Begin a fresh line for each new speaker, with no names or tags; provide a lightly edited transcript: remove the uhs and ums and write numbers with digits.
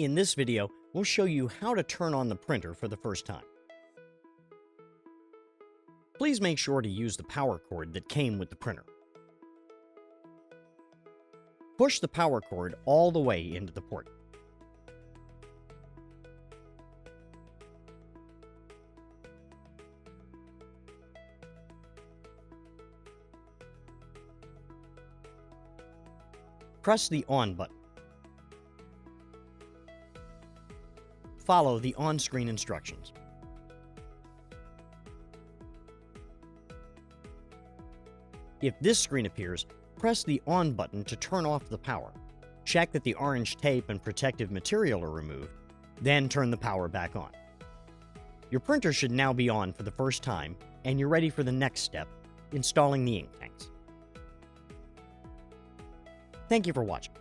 In this video, we'll show you how to turn on the printer for the first time. Please make sure to use the power cord that came with the printer. Push the power cord all the way into the port. Press the on button. Follow the on-screen instructions. If this screen appears, press the on button to turn off the power. Check that the orange tape and protective material are removed, then turn the power back on. Your printer should now be on for the first time, and you're ready for the next step, installing the ink tanks. Thank you for watching.